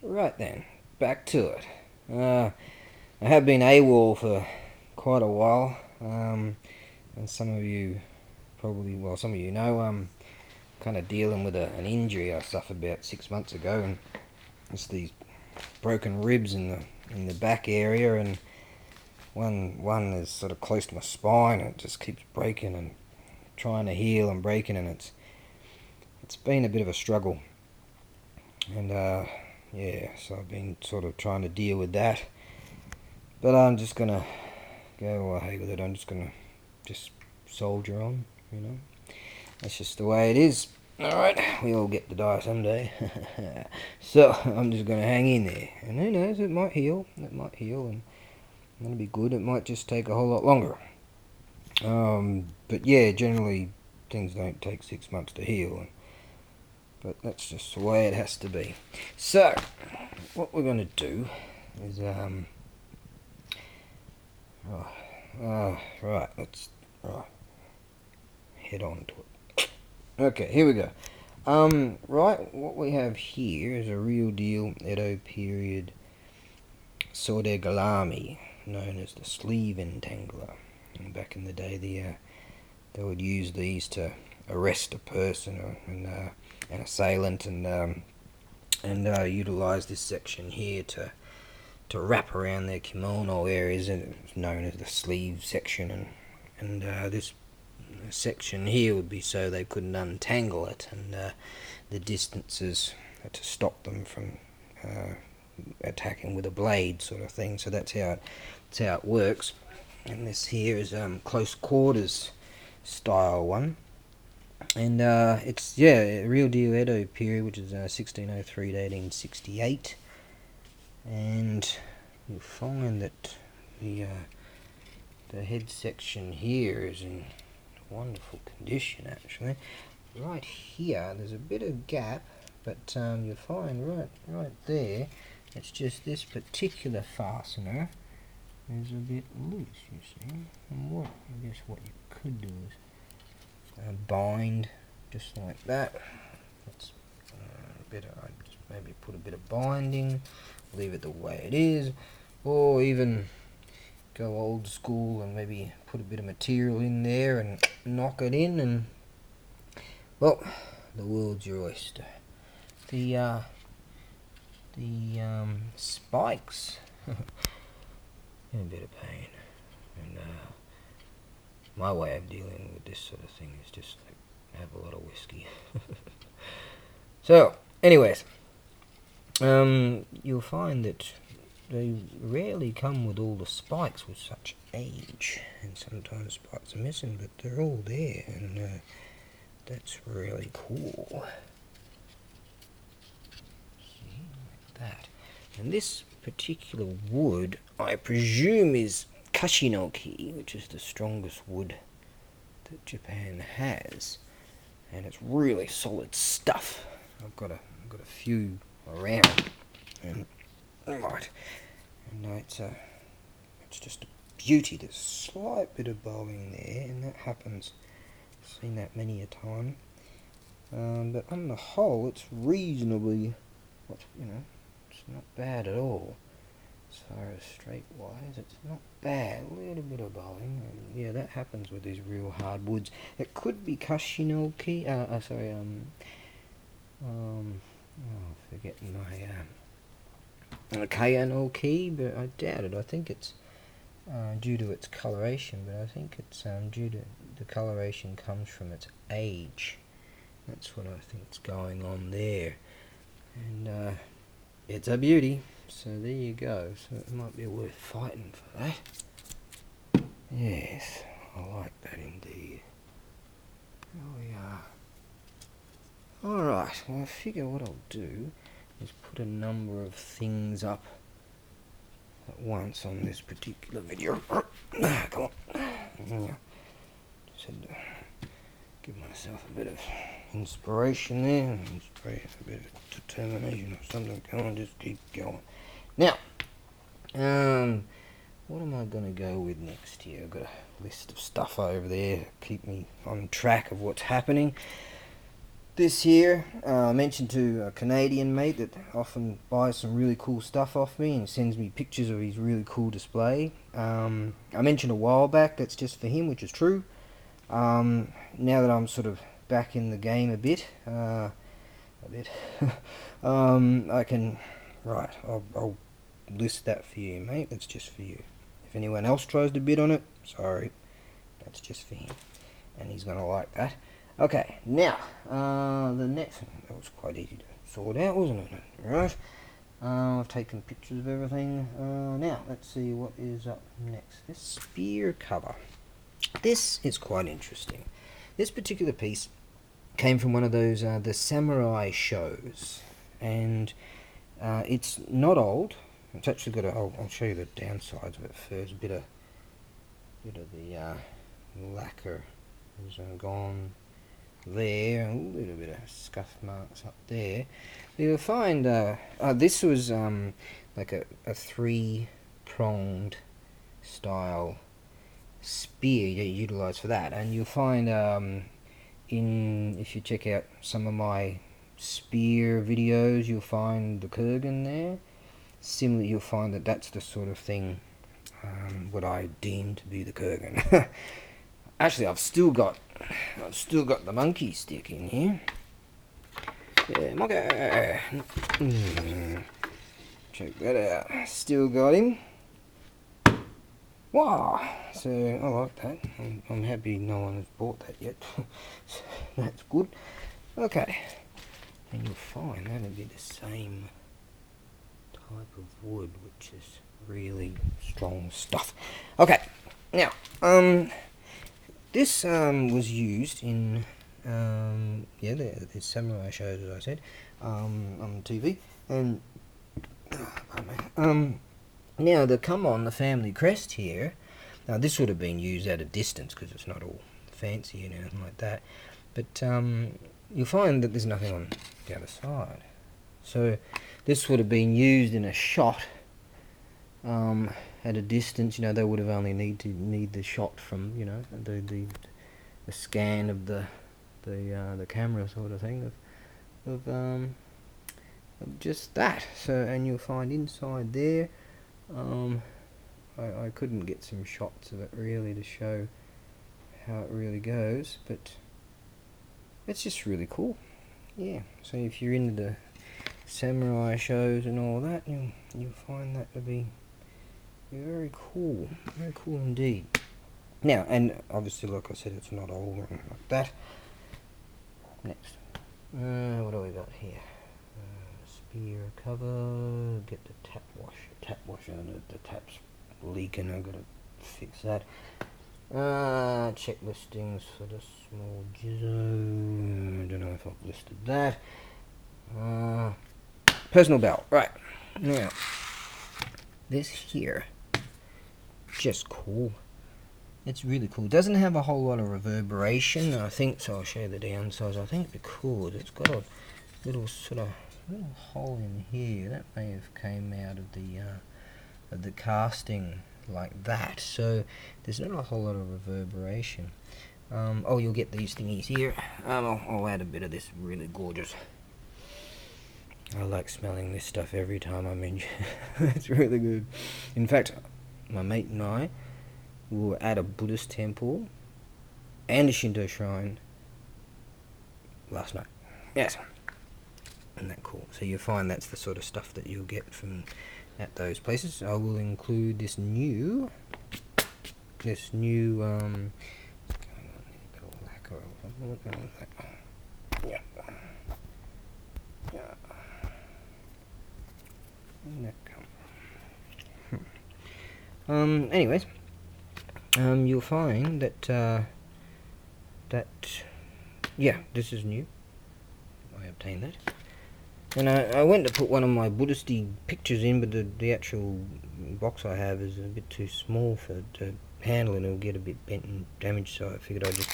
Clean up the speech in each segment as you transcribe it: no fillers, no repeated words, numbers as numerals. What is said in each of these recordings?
Right then, back to it. I have been AWOL for quite a while, and some of you probably, well, some of you know, I'm kind of dealing with an injury I suffered about 6 months ago, and it's these broken ribs in the back area, and one is sort of close to my spine, and it just keeps breaking and trying to heal and breaking, and it's been a bit of a struggle, and yeah, so I've been sort of trying to deal with that. But I'm just gonna go away with it. I'm just gonna just soldier on, you know. That's just the way it is. Alright, we all get to die someday. So I'm just gonna hang in there. And who knows, it might heal. It might heal and that'll be good. It might just take a whole lot longer. But yeah, generally things don't take 6 months to heal. But that's just the way it has to be. So, what we're gonna do is right, let's head on to it. Okay, here we go. Right, what we have here is a real deal Edo period Sodegalami, known as the sleeve entangler. And back in the day, they would use these to arrest a person or an assailant, and utilize this section here to wrap around their kimono areas, and it's known as the sleeve section, and this section here would be so they couldn't untangle it, and the distances to stop them from attacking with a blade, sort of thing. So that's how it works. And this here is close quarters style one, and it's real deal Edo period, which is 1603 to 1868, and you'll find that the head section here is in wonderful condition, actually. Right here there's a bit of gap, but you'll find right there, it's just this particular fastener is a bit loose, you see. And I guess what you could do is bind just like that. That's I just maybe put a bit of binding, leave it the way it is, or even go old school and maybe put a bit of material in there and knock it in, and well, the world's your oyster. The spikes in a bit of pain, and my way of dealing with this sort of thing is just like have a lot of whiskey. So, anyways, you'll find that they rarely come with all the spikes with such age, and sometimes spikes are missing, but they're all there, and that's really cool. See, like that. And this particular wood, I presume, is Kashinoki, which is the strongest wood that Japan has, and it's really solid stuff. I've got a few around, and right, and it's just a beauty. There's a slight bit of bowing there, and that happens. I've seen that many a time. But on the whole, it's reasonably, it's not bad at all. As far as straight wise, it's not bad. A little bit of bowing, and yeah, that happens with these real hard woods. It could be Kashinoki. Forgetting my Kayanoki, but I doubt it. I think it's due to its coloration, but I think it's due to the coloration comes from its age. That's what I think's going on there, and it's a beauty. So there you go. So it might be worth fighting for that. Yes, I like that indeed. Here we are. Alright, well I figure what I'll do is put a number of things up at once on this particular video. Come on. Just had to give myself a bit of inspiration there, and a bit of determination or something. Come on, just keep going. Now, what am I going to go with next here? I've got a list of stuff over there to keep me on track of what's happening. This here, I mentioned to a Canadian mate that often buys some really cool stuff off me and sends me pictures of his really cool display. I mentioned a while back that's just for him, which is true. Now that I'm sort of back in the game a bit, I can, right, I'll list that for you, mate. That's just for you. If anyone else tries to bid on it, sorry, that's just for him, and he's gonna like that. Okay, now, the next one, that was quite easy to sort out, wasn't it? Right, I've taken pictures of everything. Now, let's see what is up next. This spear cover. This is quite interesting. This particular piece came from one of those, the samurai shows, and it's not old. It's actually got a, I'll show you the downsides of it first. A bit of the lacquer is gone there, a little bit of scuff marks up there. You'll find this was like a three-pronged style spear utilized for that, and you'll find if you check out some of my spear videos, you'll find the Kurgan there. Similarly, you'll find that that's the sort of thing what I deem to be the Kurgan. Actually, I've still got the monkey stick in here. Yeah, monkey. Check that out. Still got him. Wow. So I like that. I'm happy no one has bought that yet. So that's good. Okay. And you'll find that'll be the same type of wood, which is really strong stuff. Okay. Now, this was used in the samurai shows, as I said, on TV, and now the the family crest here. Now this would have been used at a distance because it's not all fancy and anything like that, but you'll find that there's nothing on the other side. So this would have been used in a shot at a distance. They would have only need the shot from the scan of the camera sort of thing of just that. So, and you'll find inside there, I couldn't get some shots of it really to show how it really goes, but it's just really cool. Yeah, so if you're into the samurai shows and all that, you'll find that to be very cool indeed. Now, and obviously, like I said, it's not old or anything like that. Next, what do we got here? Spear cover. Get the tap washer. The tap's leaking. I've got to fix that. Check listings for the small jizzo. I don't know if I've listed that. Personal belt. Right. Now, this here, just cool. It's really cool. It doesn't have a whole lot of reverberation, I think, so I'll show you the downsides. I think because it's got a little little hole in here that may have came out of the casting like that, so there's not a whole lot of reverberation. You'll get these thingies here. I'll add a bit of this really gorgeous. I like smelling this stuff every time I'm in. It's really good. In fact, my mate and I were at a Buddhist temple and a Shinto shrine last night. Yes. Isn't that cool? So you'll find that's the sort of stuff that you'll get from at those places. I will include this new yeah. Anyways, you'll find that this is new. I obtained that, and I went to put one of my Buddhisty pictures in, but the actual box I have is a bit too small to handle, and it'll get a bit bent and damaged. So I figured I'd just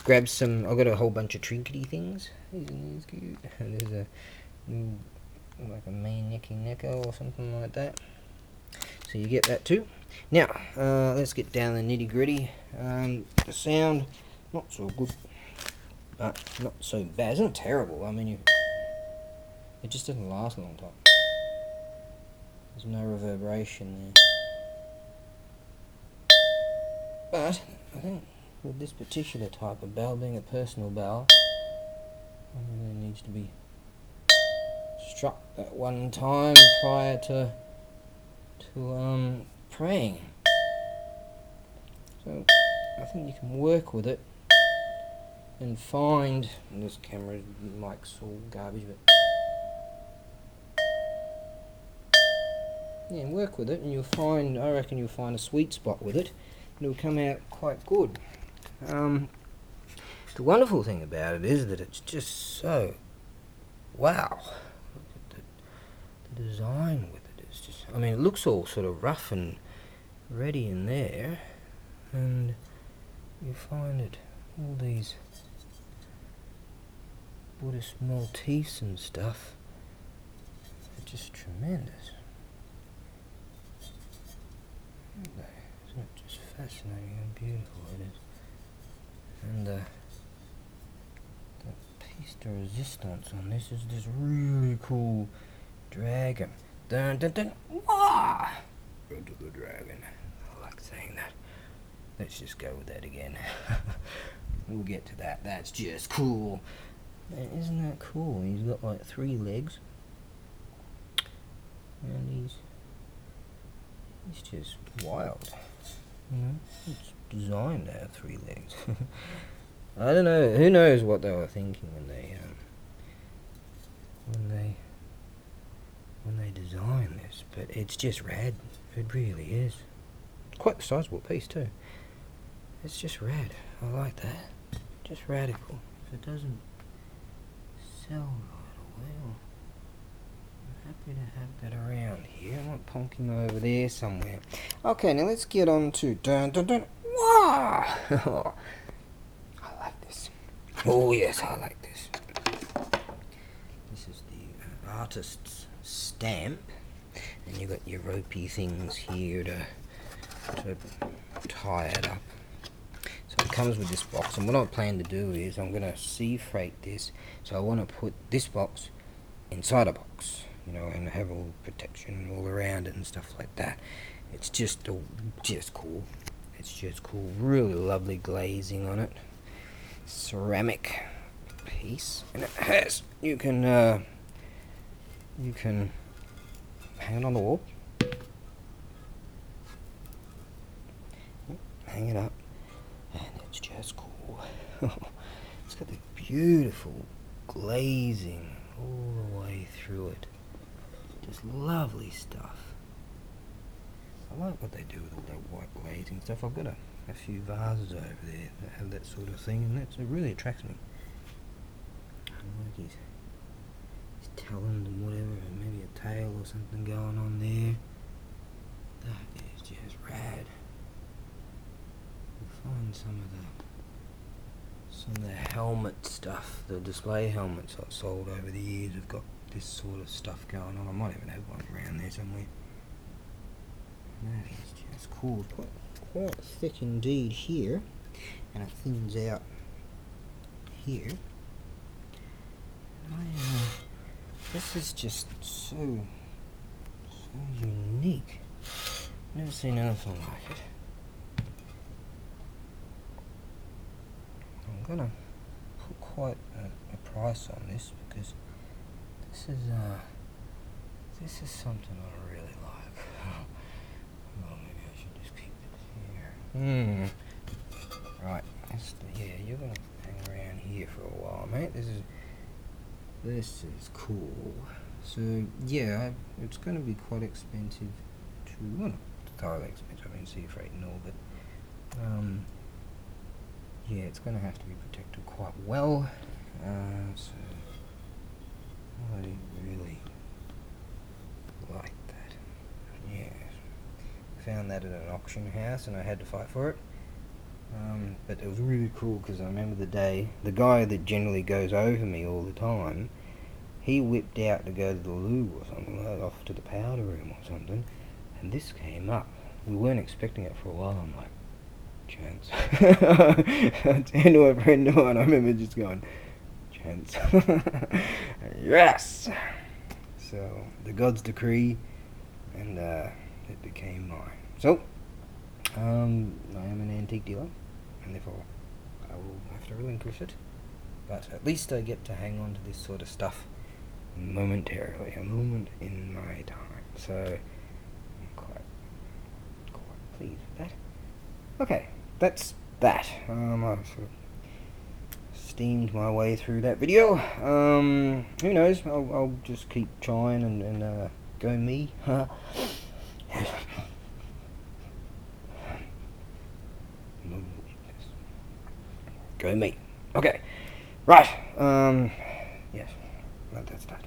grab some. I've got a whole bunch of trinkety things. Isn't these cute? And there's like a maniaci neko or something like that. So you get that too. Now, let's get down the nitty gritty. The sound, not so good. but not so bad. It's not terrible. I mean, it just doesn't last a long time. There's no reverberation there. But I think with this particular type of bell, being a personal bell, I think it needs to be struck at one time prior to praying. So I think you can work with it and find, and this camera mic's all garbage, but yeah, work with it and you'll find, I reckon you'll find a sweet spot with it and it'll come out quite good. The wonderful thing about it is that it's just so, wow, look at the design with it. It's just, I mean, it looks all sort of rough and ready in there, and you find it, all these Buddhist motifs and stuff are just tremendous. Isn't it just fascinating how beautiful it is? And the piece de resistance on this is this really cool dragon. Dun dun dun! Wah! Into the dragon. I like saying that. Let's just go with that again. We'll get to that. That's just cool. Man, isn't that cool? He's got like 3 legs. And he's just wild. You know, it's designed to have 3 legs. I don't know. Who knows what they were thinking when they designed this? But it's just rad. It really is. It's quite a sizable piece too. It's just rad. I like that. Just radical. If it doesn't sell right away, I'm happy to have that around here. I'm not ponking over there somewhere. Okay, now let's get on to dun dun dun. Wah! I like this. Oh yes, I like this. This is the artist's stamp, and you've got your ropey things here to tie it up. So it comes with this box, and what I plan to do is I'm going to sea freight this. So I want to put this box inside a box, you know, and have all protection all around it and stuff like that. It's just cool. It's just cool. Really lovely glazing on it. Ceramic piece, and it has, you can hang it on the wall, hang it up, and it's just cool. It's got the beautiful glazing all the way through it. Just lovely stuff. I like what they do with all that white glazing stuff. I've got a few vases over there that have that sort of thing, and it really attracts me. I like his talons and whatever, and maybe a tail or something going on there. That is just rad. You'll find some of the helmet stuff, the display helmets I've sold over the years have got this sort of stuff going on. I might even have one around there somewhere. That is just cool. It's quite thick indeed here, and it thins out here. This is just so unique. Never seen anything like it. I'm gonna put quite a price on this, because this is something I really like. Well, maybe I should just keep it here. Right. Yeah, you're gonna hang around here for a while, mate. This is cool. So yeah, it's gonna be quite expensive to, well, not entirely expensive. I mean, sea freight and all, but yeah, it's gonna have to be protected quite well. So I really like that. Yeah. Found that at an auction house and I had to fight for it. But it was really cool, because I remember the guy that generally goes over me all the time, he whipped out to go to the loo or something, like off to the powder room or something, and this came up. We weren't expecting it for a while. I'm like, chance. And to a friend of mine, I remember just going, chance. Yes! So, the gods decree, and it became mine. So, I am an antique dealer, and therefore I will have to relinquish it. But at least I get to hang on to this sort of stuff momentarily, a moment in my time. So, I'm quite pleased with that. Okay, that's that. I've sort of steamed my way through that video. Who knows? I'll just keep trying and go me. Go me. Okay. Right. Yes. That's that.